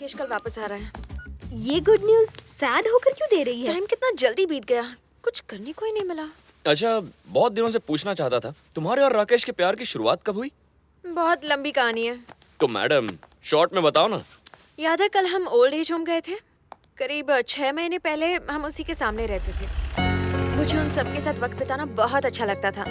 राकेश कल वापस आ रहा है। ये गुड न्यूज सैड होकर क्यों दे रही है? टाइम कितना जल्दी बीत गया, कुछ करने को ही नहीं मिला। अच्छा, बहुत दिनों से पूछना चाहता था, तुम्हारे और राकेश के प्यार की शुरुआत कब हुई? बहुत लंबी कहानी है। तो मैडम शॉर्ट में बताओ ना। याद है कल हम ओल्ड एज होम गए थे, करीब 6 महीने पहले। हम उसी के सामने रहते थे। मुझे उन सबके साथ वक्त बिताना बहुत अच्छा लगता था,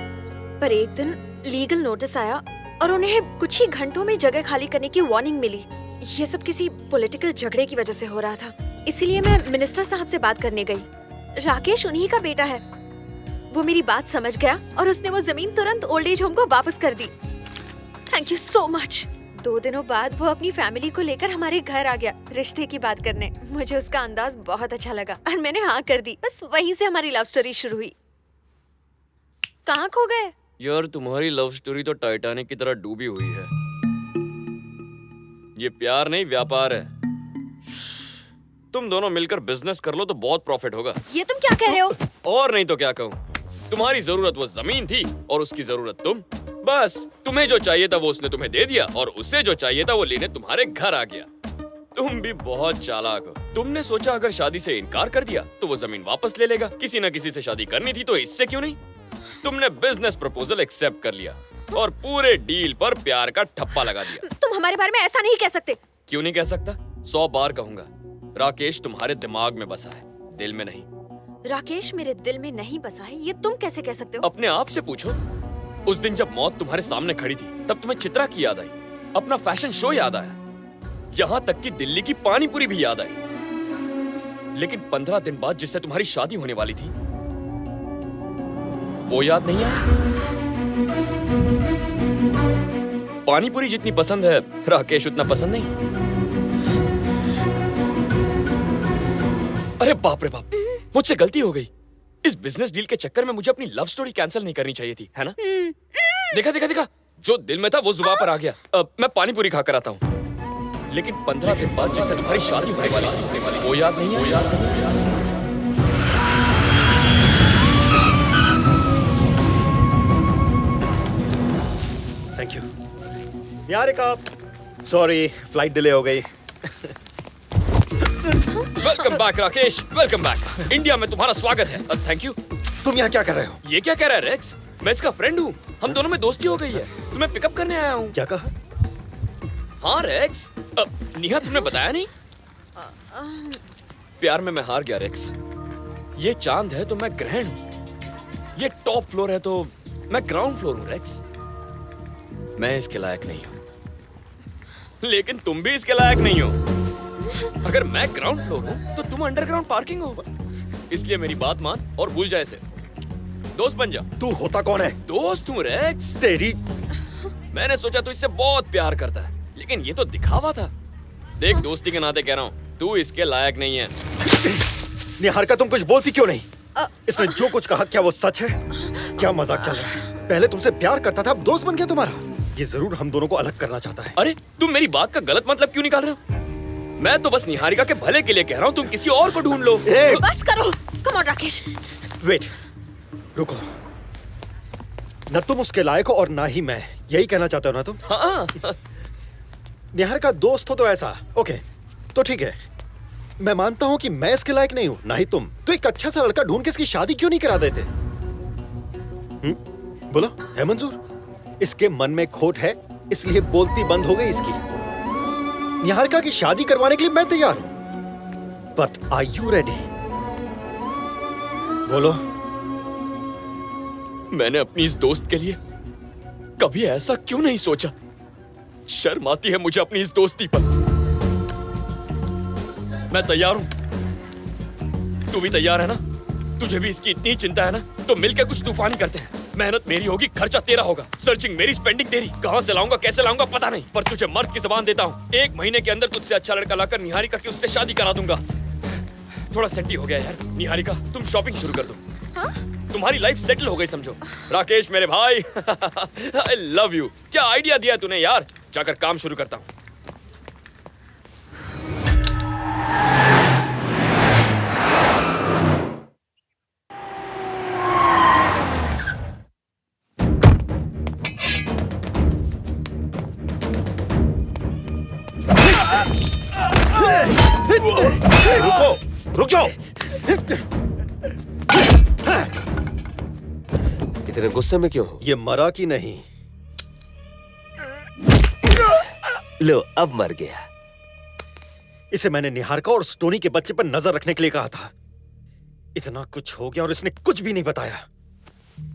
पर एक दिन लीगल नोटिस आया और उन्हें कुछ ही घंटों में जगह खाली करने की वार्निंग मिली। ये सब किसी पॉलिटिकल झगड़े की वजह से हो रहा था, इसीलिए मैं मिनिस्टर साहब से बात करने गई। राकेश उन्हीं का बेटा है। वो मेरी बात समझ गया और उसने वो जमीन तुरंत ओल्ड एज होम को वापस कर दी। Thank you so much. 2 दिनों बाद वो अपनी फैमिली को लेकर हमारे घर आ गया रिश्ते की बात करने। मुझे उसका अंदाज बहुत अच्छा लगा और मैंने हाँ कर दी। बस वहीं से हमारी लव स्टोरी शुरू हुई। कहाँ खो गए? यार तुम्हारी लव स्टोरी तो टाइटैनिक की तरह डूबी हुई है। ये प्यार नहीं, व्यापार है। तुम दोनों मिलकर बिजनेस कर लो तो बहुत प्रॉफिट होगा। ये तुम क्या कह रहे हो? और नहीं तो क्या कहूँ। तुम्हारी जरूरत वो जमीन थी और उसकी जरूरत तुम। बस तुम्हें जो चाहिए था वो उसने तुम्हें दे दिया और उसे जो चाहिए था वो लेने तुम्हारे घर आ गया। तुम भी बहुत चालाक हो। तुमने सोचा अगर शादी से इनकार कर दिया तो वो जमीन वापस ले लेगा। किसी न किसी से शादी करनी थी तो इससे क्यों नहीं। तुमने बिजनेस प्रपोजल एक्सेप्ट कर लिया और पूरे डील पर प्यार का ठप्पा लगा दिया। तुम हमारे बारे में ऐसा नहीं कह सकते। क्यों नहीं कह सकता? 100 बार कहूंगा। राकेश तुम्हारे दिमाग में बसा है, दिल में नहीं। राकेश मेरे दिल में नहीं बसा है, ये तुम कैसे कह सकते हो? अपने आप से पूछो। उस दिन जब मौत तुम्हारे सामने खड़ी थी तब तुम्हें चित्रा की याद आई, अपना फैशन शो याद आया, यहाँ तक कि दिल्ली की पानी पूरी भी याद आई। लेकिन 15 दिन बाद जिससे तुम्हारी शादी होने वाली थी वो याद नहीं आई। पानी पूरी जितनी पसंद है राकेश उतना पसंद नहीं। अरे बाप रे बाप, मुझसे गलती हो गई। इस बिजनेस डील के चक्कर में मुझे अपनी लव स्टोरी कैंसिल नहीं करनी चाहिए थी, है ना? देखा देखा देखा, जो दिल में था वो जुबान पर आ गया। मैं पानी पूरी खाकर आता हूँ। लेकिन 15 दिन बाद जिससे तुम्हारी शादी होने वाली वो याद नहीं है। Thank you. Niharika, sorry flight delay हो गई। Welcome back Rakesh, welcome back. India में तुम्हारा स्वागत है। Thank you. तुम यहाँ क्या कर रहे हो? ये क्या कह रहा है रेक्स? मैं इसका फ्रेंड हूँ। हम दोनों में दोस्ती हो गई है। तुम्हें पिकअप करने आया हूँ। क्या कहा? हाँ रेक्स। निहा तुमने बताया नहीं? प्यार में मैं हार गया रेक्स। ये चांद है तो मैं ग्रहण हूँ। ये टॉप फ्लोर है तो मैं ग्राउंड फ्लोर हूँ रेक्स। मैं इसके लायक नहीं हूँ। लेकिन तुम भी इसके लायक नहीं हो। अगर मैं ग्राउंड फ्लोर हूँ तो तुम अंडरग्राउंड पार्किंग हो। इसलिए मेरी बात मान और भूल जाए इसे। दोस्त बन जा। तू होता कौन है? दोस्त हूँ रेक्स। तेरी। मैंने सोचा तू इससे बहुत प्यार करता है, लेकिन ये तो दिखावा था। देख, दोस्ती के नाते कह रहा हूँ, तू इसके लायक नहीं है। निहारिका, तुम कुछ बोलती क्यों नहीं? इसने जो कुछ कहा क्या वो सच है? क्या मजाक चल रहा है? पहले तुमसे प्यार करता था, अब दोस्त बन गया तुम्हारा। ये जरूर हम दोनों को अलग करना चाहता है। अरे तुम मेरी बात का गलत मतलब क्यों निकाल रहे हो? मैं तो बस निहारिका के भले के लिए कह रहा हूँ। तुम किसी और को ढूंढ लो। बस करो। Come on Rakesh. वेट, रुको। न तुम उसके लायक हो और ना ही मैं। यही कहना चाहते हो ना तुम? हाँ। निहारिका दोस्त हो तो ऐसा। ओके, तो ठीक है। मैं मानता हूँ कि मैं इसके लायक नहीं हूँ, ना ही तुम। तो एक अच्छा सा लड़का ढूंढ के इसकी शादी क्यों नहीं करा देते? बोलो, है मंजूर? इसके मन में खोट है, इसलिए बोलती बंद हो गई इसकी। निहारिका की शादी करवाने के लिए मैं तैयार हूं, बट आर यू रेडी? बोलो। मैंने अपनी इस दोस्त के लिए कभी ऐसा क्यों नहीं सोचा। शर्म आती है मुझे अपनी इस दोस्ती पर। मैं तैयार हूं। तू भी तैयार है ना? तुझे भी इसकी इतनी चिंता है ना? तो मिलकर कुछ तूफानी करते हैं। मेहनत मेरी होगी, खर्चा तेरा होगा, सर्चिंग मेरी, स्पेंडिंग तेरी। कहां से लाऊंगा, कैसे लाऊंगा पता नहीं, पर तुझे मर्द की जबान देता हूँ, 1 महीने के अंदर तुझसे अच्छा लड़का लाकर निहारिका की उससे शादी करा दूंगा। थोड़ा सेंटी हो गया यार। निहारिका, तुम शॉपिंग शुरू कर दो। हाँ? तुम्हारी लाइफ सेटल हो गई समझो। राकेश मेरे भाई, आई लव यू। क्या आइडिया दिया तूने यार। जाकर काम शुरू करता हूँ। रुको, रुक जाओ। इतने गुस्से में क्यों हो? ये मरा कि नहीं? लो, अब मर गया। इसे मैंने निहारिका और स्टोनी के बच्चे पर नजर रखने के लिए कहा था। इतना कुछ हो गया और इसने कुछ भी नहीं बताया।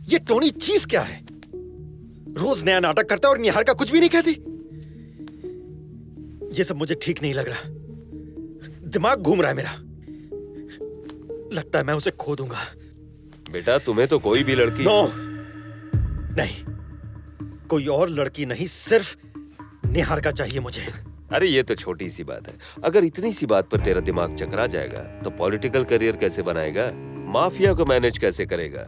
ये टोनी चीज क्या है? रोज नया नाटक करता है और निहारिका कुछ भी नहीं कहती। ये सब मुझे ठीक नहीं लग रहा। दिमाग घूम रहा है मेरा। लगता है मैं उसे खो दूंगा। बेटा, तुम्हें तो कोई भी लड़की नो, नहीं, कोई और लड़की नहीं, सिर्फ निहारिका चाहिए मुझे। अरे ये तो छोटी सी बात है। अगर इतनी सी बात पर तेरा दिमाग चकरा जाएगा तो पॉलिटिकल करियर कैसे बनाएगा? माफिया को मैनेज कैसे करेगा?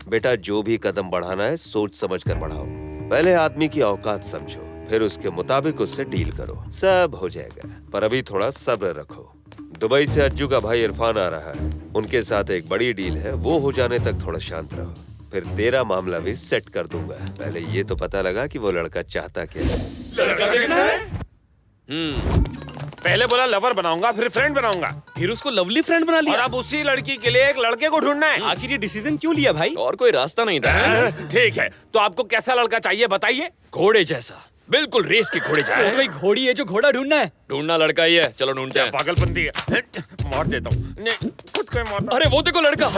बेटा, जो भी कदम बढ़ाना है सोच समझ कर बढ़ाओ। पहले आदमी की औकात समझो, फिर उसके मुताबिक उससे डील करो, सब हो जाएगा। पर अभी थोड़ा सब्र रखो। दुबई से अज्जू का भाई इरफान आ रहा है, उनके साथ एक बड़ी डील है, वो हो जाने तक थोड़ा शांत रहो, फिर तेरा मामला भी सेट कर दूंगा। पहले ये तो पता लगा कि वो लड़का चाहता क्या है। लड़का देखना है? पहले बोला लवर बनाऊंगा, फिर फ्रेंड बनाऊंगा, फिर उसको लवली फ्रेंड बना लिया। और अब उसी लड़की के लिए एक लड़के को ढूंढना है। आखिर ये डिसीजन क्यों लिया भाई? और कोई रास्ता नहीं था। ठीक है, तो आपको कैसा लड़का चाहिए बताइए। घोड़े जैसा, बिल्कुल रेस के घोड़े तो जैसा। कोई घोड़ी है जो घोड़ा ढूंढना है? ढूंढना लड़का ही है, चलो ढूंढते हैं। पागलपंती है, मार देता हूँ। नहीं, खुद को ही मारता हूँ। अरे वो देखो लड़का।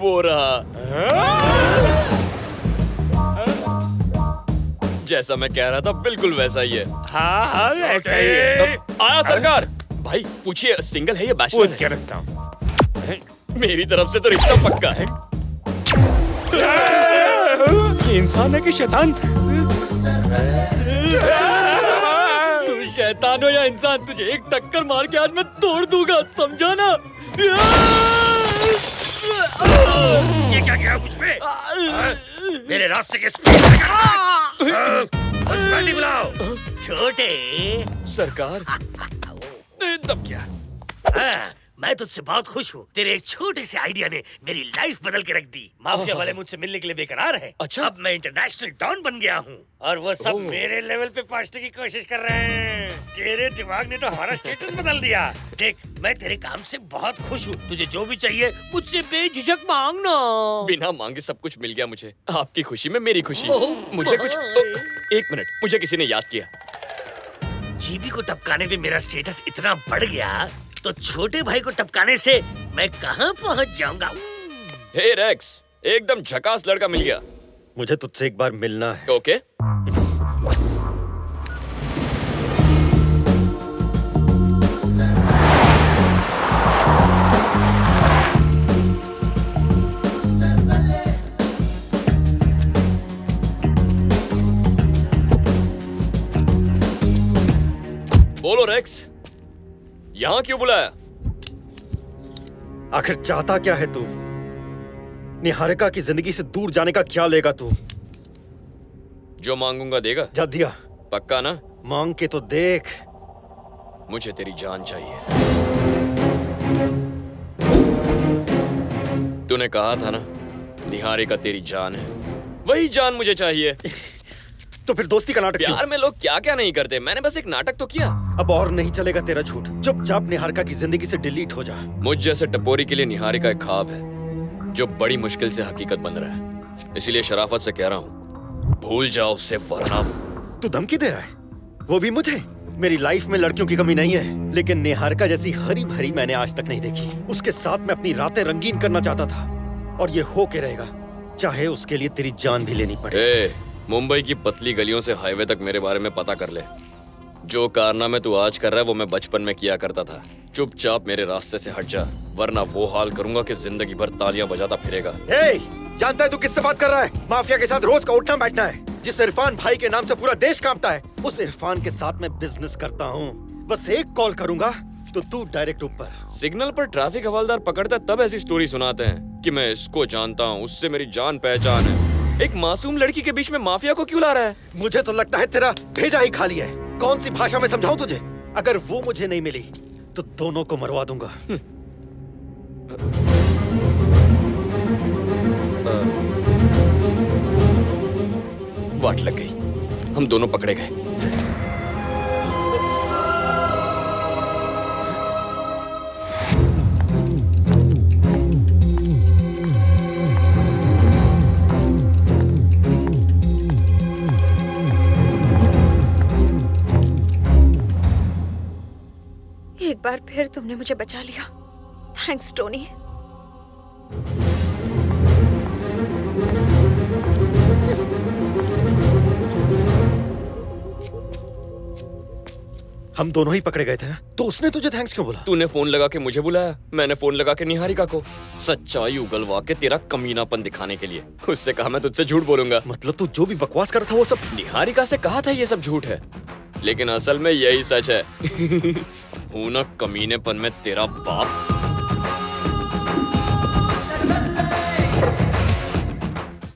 वो रहा। जैसा मैं कह रहा था बिल्कुल वैसा ही है। हाँ हाँ, ऐसा ही है। आया सरकार। भाई पूछिए, सिंगल है या बैचलर पूछ है? के रखता हूँ। मेरी तरफ से तो रिश्ता पक्का है। ये इंसान है कि शैतान? तू शैतान हो या इंसान, तुझे एक टक्कर मार के आज मैं तोड़ दूंगा, समझा ना? ये क्या किया मुझ पे? मेरे रास्ते के बुलाओ। छोटे, सरकार तब क्या? मैं तुझसे बहुत खुश हूँ। तेरे एक छोटे से आइडिया ने मेरी लाइफ बदल के रख दी। माफिया वाले मुझसे मिलने के लिए बेकरार हैं। अच्छा। अब मैं इंटरनेशनल डॉन बन गया हूँ और वो सब मेरे लेवल पे पहुंचने की कोशिश कर रहे हैं। तेरे दिमाग ने तो हमारा स्टेटस बदल दिया। देख, मैं तेरे काम से बहुत खुश हूँ। तुझे जो भी चाहिए मुझसे बेझिझक मांगना। बिना मांगे सब कुछ मिल गया मुझे। आपकी खुशी में मेरी खुशी। मुझे कुछ एक मिनट, मुझे किसी ने याद किया। जीबी को टपकाने पे मेरा स्टेटस इतना बढ़ गया तो छोटे भाई को टपकाने से मैं कहाँ पहुँच जाऊंगा। हे रेक्स, एकदम झकास लड़का मिल गया। मुझे तुझसे एक बार मिलना है। ओके। बोलो रेक्स, यहाँ क्यों बुलाया? आखिर चाहता क्या है तू? निहारिका की जिंदगी से दूर जाने का क्या लेगा तू? जो मांगूंगा देगा? जा दिया। पक्का ना? मांग के तो देख। मुझे तेरी जान चाहिए। तूने कहा था ना, निहारिका तेरी जान है। वही जान मुझे चाहिए। तो फिर दोस्ती का नाटक क्यों? प्यार में लोग क्या क्या नहीं करते। मैंने बस एक नाटक तो किया। अब और नहीं चलेगा तेरा झूठ। चुपचाप निहारिका की जिंदगी से डिलीट हो जा। मुझ जैसे टपोरी के लिए निहारिका एक ख्वाब है जो बड़ी मुश्किल से हकीकत बन रहा है। इसलिए शराफत से कह रहा हूँ, भूल जाओ उससे, वरना। तू धमकी दे रहा है? वो भी मुझे? मेरी लाइफ में लड़कियों की कमी नहीं है, लेकिन निहारिका जैसी हरी भरी मैंने आज तक नहीं देखी। उसके साथ मैं अपनी रातें रंगीन करना चाहता था और ये हो के रहेगा, चाहे उसके लिए तेरी जान भी लेनी पड़े। मुंबई की पतली गलियों से हाईवे तक मेरे बारे में पता कर ले। जो कारनामे तू आज कर रहा है वो मैं बचपन में किया करता था। चुपचाप मेरे रास्ते से हट जा, वरना वो हाल करूंगा कि जिंदगी भर तालियां बजाता फिरेगा। जानता है तू किससे बात कर रहा है? माफिया के साथ रोज का उठना बैठना है। जिस इरफान भाई के नाम से पूरा देश कांपता है, उस इरफान के साथ मैं बिजनेस करता हूँ। बस एक कॉल करूंगा तो तू डायरेक्ट ऊपर। सिग्नल पर ट्रैफिक हवलदार पकड़ता तब ऐसी स्टोरी सुनाते हैं कि मैं इसको जानता हूँ, उससे मेरी जान पहचान है। एक मासूम लड़की के बीच में माफिया को क्यों ला रहा है? मुझे तो लगता है तेरा भेजा ही खाली है। कौन सी भाषा में समझाऊं तुझे? अगर वो मुझे नहीं मिली तो दोनों को मरवा दूंगा। वाट लग गई, हम दोनों पकड़े गए। एक बार फिर तुमने मुझे बचा लिया। Thanks Tony. हम दोनों ही पकड़े गए थे ना, तो उसने तुझे थैंक्स क्यों बोला? तूने फोन लगा के मुझे बुलाया, मैंने फोन लगा के निहारिका को। सच्चाई उगलवा के तेरा कमीनापन दिखाने के लिए। उससे कहा मैं तुझसे झूठ बोलूंगा। मतलब तू जो भी बकवास कर रहा था वो सब? निहारिका से कहा था ये सब झूठ है, लेकिन असल में यही सच है। हूं ना कमीनेपन में तेरा बाप।